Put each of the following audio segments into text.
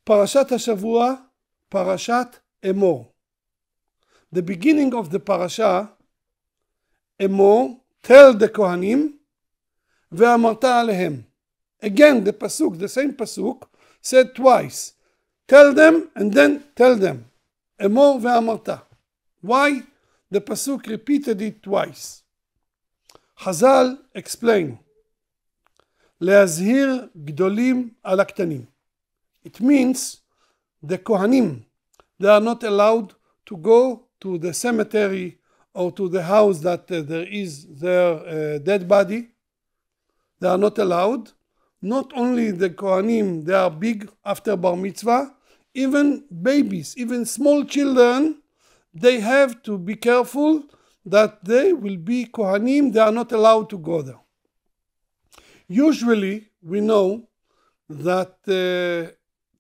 פרשת השבוע, פרשת אמור. The beginning of the parasha, Emor, tell the Kohanim, ואמרת עליהם. Again, the pasuk, the same pasuk, said twice. Tell them and then tell them. Emor ואמרת. Why? The pasuk repeated it twice. Mazal explain. להזהיר גדולים על הקטנים. It means the Kohanim, they are not allowed to go to the cemetery or to the house that there is their dead body. They are not allowed. Not only the Kohanim, they are big after bar mitzvah, even babies, even small children, they have to be careful that they will be Kohanim, they are not allowed to go there. Usually, we know that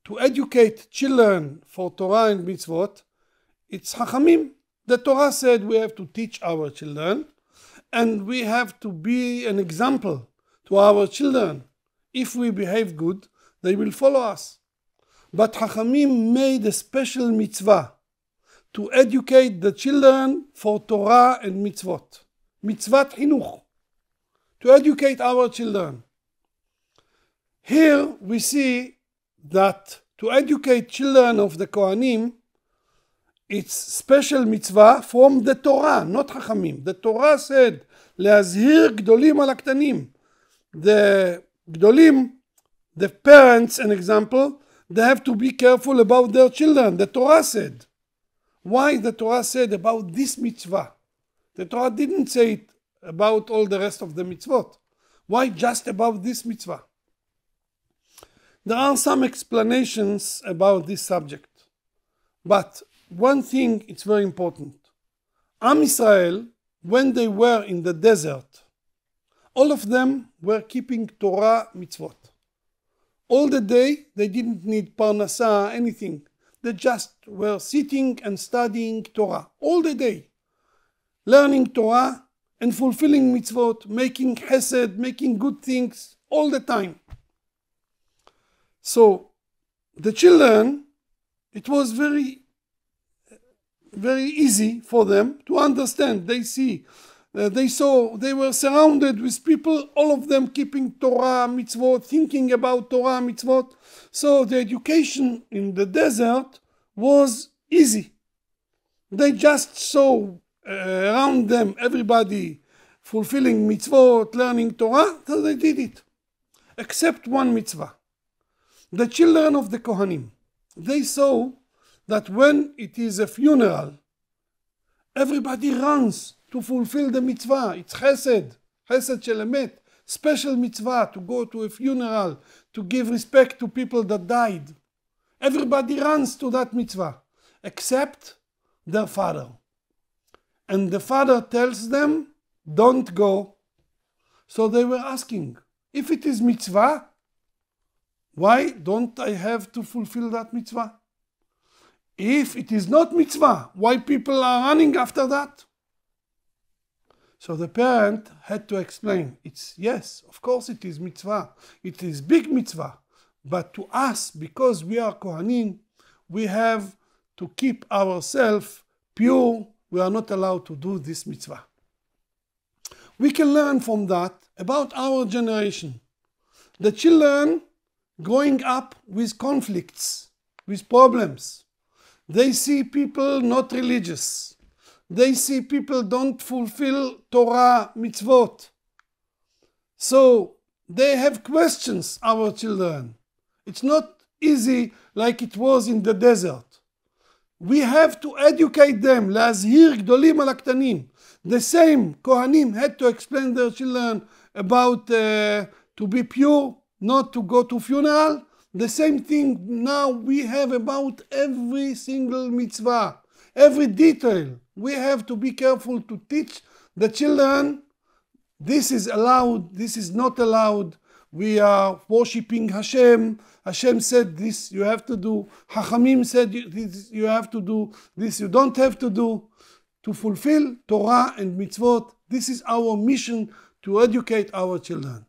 to educate children for Torah and mitzvot, it's Chachamim. The Torah said we have to teach our children and we have to be an example to our children. If we behave good, they will follow us. But Chachamim made a special mitzvah to educate the children for Torah and mitzvot. Mitzvat chinuch. To educate our children. Here we see that to educate children of the Kohanim, it's special mitzvah from the Torah, not Chachamim. The Torah said, להזהיר גדולים על הקטנים. The גדולים, the parents, an example, they have to be careful about their children. The Torah said. Why the Torah said about this mitzvah? The Torah didn't say it about all the rest of the mitzvot. Why just about this mitzvah? There are some explanations about this subject. But one thing is very important. Am Israel, when they were in the desert, all of them were keeping Torah mitzvot. All the day, they didn't need parnasa, anything. They just were sitting and studying Torah all the day. Learning Torah and fulfilling mitzvot, making chesed, making good things all the time. So, the children, it was very easy for them to understand. They saw, they were surrounded with people, all of them keeping Torah, mitzvot, thinking about Torah, mitzvot. So the education in the desert was easy. They just saw around them everybody fulfilling mitzvot, learning Torah, so they did it. Except one mitzvah. The children of the Kohanim, they saw that when it is a funeral, everybody runs to fulfill the mitzvah. It's chesed, chesed shel emet, special mitzvah to go to a funeral, to give respect to people that died. Everybody runs to that mitzvah, except their father. And the father tells them, don't go. So they were asking, if it is mitzvah, why don't I have to fulfill that mitzvah? If it is not mitzvah, why people are running after that? So the parent had to explain, yes, of course it is mitzvah. It is big mitzvah. But to us, because we are Kohanim, we have to keep ourselves pure. We are not allowed to do this mitzvah. We can learn from that about our generation. The children growing up with conflicts, with problems. They see people not religious. They see people don't fulfill Torah mitzvot. So they have questions, our children. It's not easy like it was in the desert. We have to educate them. להזהיר גדולים על הקטנים. The same Kohanim had to explain their children about to be pure, not to go to funeral. The same thing now we have about every single mitzvah, every detail. We have to be careful to teach the children, this is allowed, this is not allowed. We are worshipping Hashem. Hashem said this you have to do. Chachamim said this you have to do. This you don't have to do. To fulfill Torah and mitzvot, this is our mission, to educate our children.